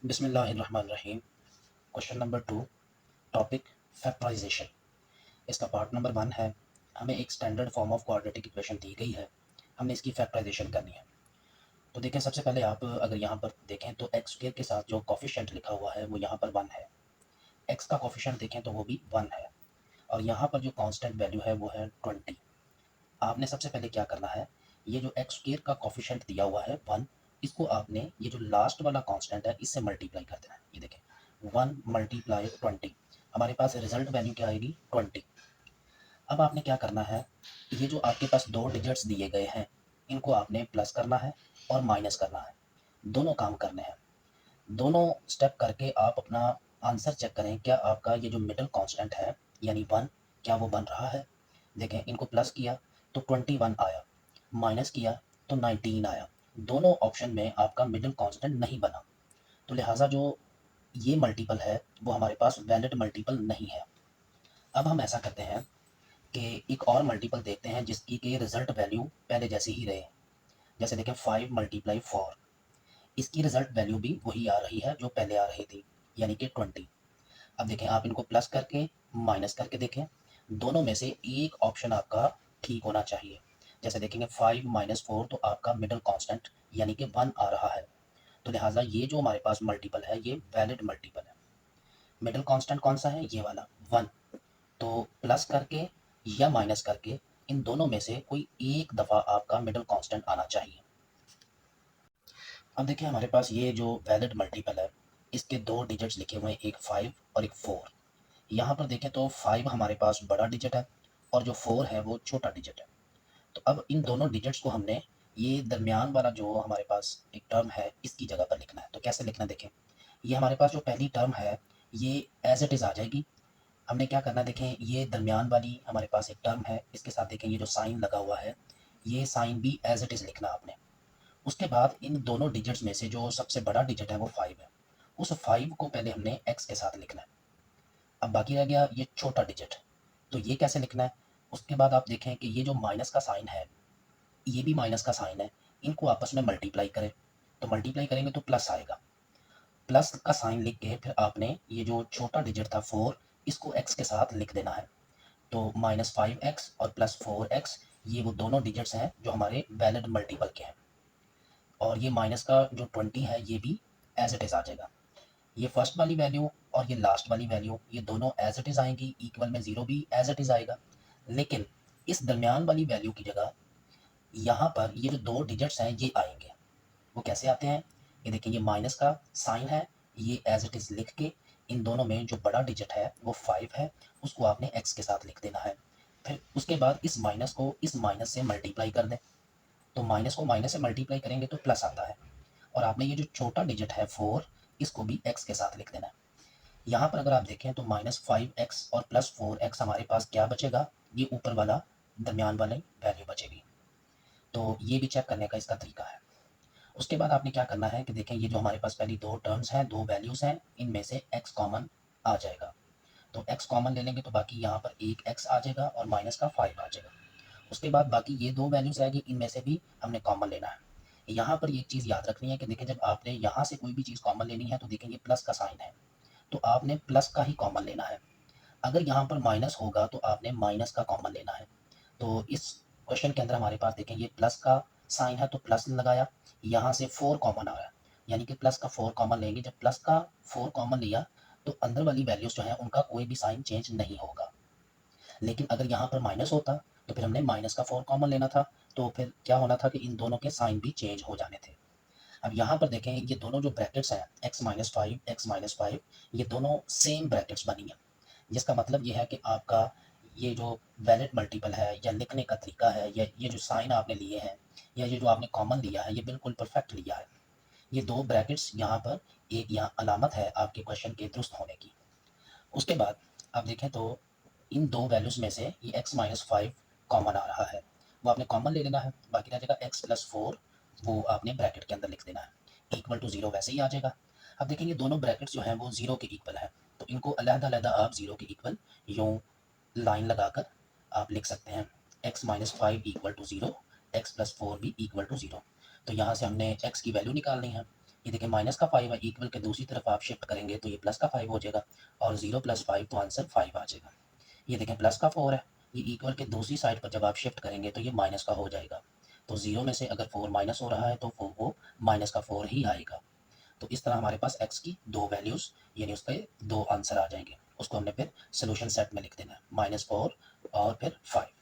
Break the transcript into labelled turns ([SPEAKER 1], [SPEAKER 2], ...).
[SPEAKER 1] बिस्मिल्लाहिर्रहमानिर्रहीम। Question number 2, topic factorisation. इसका part number 1 है। हमें एक standard form of quadratic equation दी गई है, हमने इसकी फैक्टराइजेशन करनी है। तो देखें, सबसे पहले आप अगर यहाँ पर देखें तो एक्स स्क्वायर के साथ जो कोफिशिएंट लिखा हुआ है वो यहाँ पर 1 है। एक्स का कोफिशिएंट देखें तो वो भी 1 है, और यहाँ पर जो कांस्टेंट वैल्यू है वो है 20। आपने सबसे पहले क्या करना है, ये जो एक्स स्क्वायर का कोफिशिएंट दिया हुआ है 1, इसको आपने ये जो लास्ट वाला कांस्टेंट है इससे मल्टीप्लाई कर देना है। ये देखें 1 मल्टीप्लाई 20, हमारे पास रिजल्ट वैल्यू क्या आएगी 20। अब आपने क्या करना है, ये जो आपके पास दो डिजिट्स दिए गए हैं इनको आपने प्लस करना है और माइनस करना है, दोनों काम करने हैं। दोनों स्टेप करके आप अपना आंसर चेक करें, क्या आपका ये जो मिडिल कांस्टेंट है यानी 1, क्या वो बन रहा है। देखें, इनको प्लस किया तो 21 आया, माइनस किया तो 19 आया। दोनों ऑप्शन में आपका मिडिल कांस्टेंट नहीं बना, तो लिहाजा जो ये मल्टीपल है वो हमारे पास वैलिड मल्टीपल नहीं है। अब हम ऐसा करते हैं कि एक और मल्टीपल देखते हैं जिसकी कि रिजल्ट वैल्यू पहले जैसी ही रहे। जैसे देखें 5 मल्टीप्लाई 4, इसकी रिजल्ट वैल्यू भी वही आ रही है जो पहले आ रही थी, यानी कि 20। अब देखें, आप इनको प्लस करके माइनस करके देखें, दोनों में से एक ऑप्शन आपका ठीक होना चाहिए। जैसे देखेंगे 5 माइनस 4 तो आपका मिडिल कांस्टेंट यानी कि 1 आ रहा है, तो लिहाजा ये जो हमारे पास मल्टीपल है ये वैलिड मल्टीपल है। मिडिल कांस्टेंट कौन सा है, ये वाला 1। तो प्लस करके या माइनस करके इन दोनों में से कोई एक दफ़ा आपका मिडिल कांस्टेंट आना चाहिए। अब देखिए, हमारे पास ये जो वैलिड मल्टीपल है इसके दो डिजिट्स लिखे हुए हैं, एक 5 और एक 4। यहाँ पर देखें तो 5 हमारे पास बड़ा डिजिट है और जो 4 है वो छोटा डिजिट है। तो अब इन दोनों डिजिट्स को हमने ये दरमियान वाला जो हमारे पास एक टर्म है इसकी जगह पर लिखना है। तो कैसे लिखना है, देखें, ये हमारे पास जो पहली टर्म है ये एज इट इज़ आ जाएगी। हमने क्या करना है, देखें, ये दरमियान वाली हमारे पास एक टर्म है, इसके साथ देखें ये जो साइन लगा हुआ है ये साइन भी एज इट इज़ लिखना आपने। उसके बाद इन दोनों डिजिट्स में से जो सबसे बड़ा डिजिट है वो 5 है, उस 5 को पहले हमने एक्स के साथ लिखना है। अब बाकी रह गया ये छोटा डिजिट, तो ये कैसे लिखना है। उसके बाद आप देखें कि ये जो माइनस का साइन है ये भी माइनस का साइन है, इनको आपस में मल्टीप्लाई करें, तो मल्टीप्लाई करेंगे तो प्लस आएगा। प्लस का साइन लिख के फिर आपने ये जो छोटा डिजिट था 4 इसको एक्स के साथ लिख देना है। तो -5x और +4x ये वो दोनों डिजिट्स हैं जो हमारे वैलिड मल्टीपल के हैं, और ये माइनस का जो 20 है ये भी एज इट इज़ आ जाएगा। ये फर्स्ट वाली वैल्यू और ये लास्ट वाली वैल्यू ये दोनों एज इट इज़ आएंगी, इक्वल में 0 भी एज इट इज़ आएगा। लेकिन इस दरमियान वाली वैल्यू की जगह यहाँ पर ये जो दो डिजिट्स हैं ये आएंगे। वो कैसे आते हैं, ये देखिए, ये माइनस का साइन है, ये एज इट इज़ लिख के इन दोनों में जो बड़ा डिजिट है वो 5 है, उसको आपने एक्स के साथ लिख देना है। फिर उसके बाद इस माइनस को इस माइनस से मल्टीप्लाई कर दें, तो माइनस को माइनस से मल्टीप्लाई करेंगे तो प्लस आता है, और आपने ये जो छोटा डिजिट है 4 इसको भी एक्स के साथ लिख देना है। यहाँ पर अगर आप देखें तो -5x और +4x हमारे पास क्या बचेगा, ये ऊपर वाला दरमियान वाली वैल्यू बचेगी। तो ये भी चेक करने का इसका तरीका है। उसके बाद आपने क्या करना है कि देखें, ये जो हमारे पास पहली दो टर्म्स हैं, दो वैल्यूज़ हैं, इनमें से x कॉमन आ जाएगा। तो x कॉमन ले लेंगे तो बाकी यहाँ पर एक x आ जाएगा और माइनस का 5 आ जाएगा। उसके बाद बाकी ये दो वैल्यूज़ आएगी, इनमें से भी हमने कॉमन लेना है। यहाँ पर ये एक चीज़ याद रखनी है कि देखें, जब आपने यहाँ से कोई भी चीज़ कॉमन लेनी है तो देखें ये प्लस का साइन है, तो आपने प्लस का ही कॉमन लेना है। अगर यहाँ पर माइनस होगा तो आपने माइनस का कॉमन लेना है। तो इस क्वेश्चन के अंदर हमारे पास देखें ये प्लस का साइन है तो प्लस लगाया, यहाँ से 4 कॉमन आया, यानी कि प्लस का 4 कॉमन लेंगे। जब प्लस का 4 कॉमन लिया तो अंदर वाली वैल्यूज जो है उनका कोई भी साइन चेंज नहीं होगा। लेकिन अगर यहाँ पर माइनस होता तो फिर हमने माइनस का 4 कॉमन लेना था, तो फिर क्या होना था कि इन दोनों के साइन भी चेंज हो जाने थे। अब यहाँ पर देखें, ये दोनों जो ब्रैकेट्स हैं x-5 ये दोनों सेम ब्रैकेट्स बनी है, जिसका मतलब ये है कि आपका ये जो वैलिड मल्टीपल है या लिखने का तरीका है या ये जो साइन आपने लिए हैं या ये जो आपने कॉमन लिया है ये बिल्कुल परफेक्ट लिया है। ये दो ब्रैकेट्स यहाँ पर एक यहाँ अलामत है आपके क्वेश्चन के दुरुस्त होने की। उसके बाद आप देखें तो इन दो वैल्यूज़ में से ये x-5 कॉमन आ रहा है, वो आपने कॉमन ले लेना है, बाकी रह जाएगा x+4, वो आपने ब्रैकेट के अंदर लिख देना है, इक्वल टू 0 वैसे ही आ जाएगा। अब देखेंगे दोनों ब्रैकेट्स जो हैं वो 0 के इक्वल है, तो इनको अलग-अलग आप 0 के इक्वल यूँ लाइन लगाकर आप लिख सकते हैं, x-5 इक्वल टू 0, x+4 भी इक्वल टू 0। तो यहाँ से हमने x की वैल्यू निकालनी है, ये देखिए माइनस का 5 है, इक्वल के दूसरी तरफ आप शिफ्ट करेंगे तो ये प्लस का 5 हो जाएगा और 0 + 5 तो आंसर 5 आ जाएगा। ये देखें प्लस का 4 है, ये इक्वल के दूसरी साइड पर जब आप शिफ्ट करेंगे तो ये माइनस का हो जाएगा। तो 0 में से अगर 4 माइनस हो रहा है तो वो माइनस का 4 ही आएगा। तो इस तरह हमारे पास x की 2 वैल्यूज़ यानी उसके 2 आंसर आ जाएंगे। उसको हमने फिर सॉल्यूशन सेट में लिख देना है, -4 और फिर 5।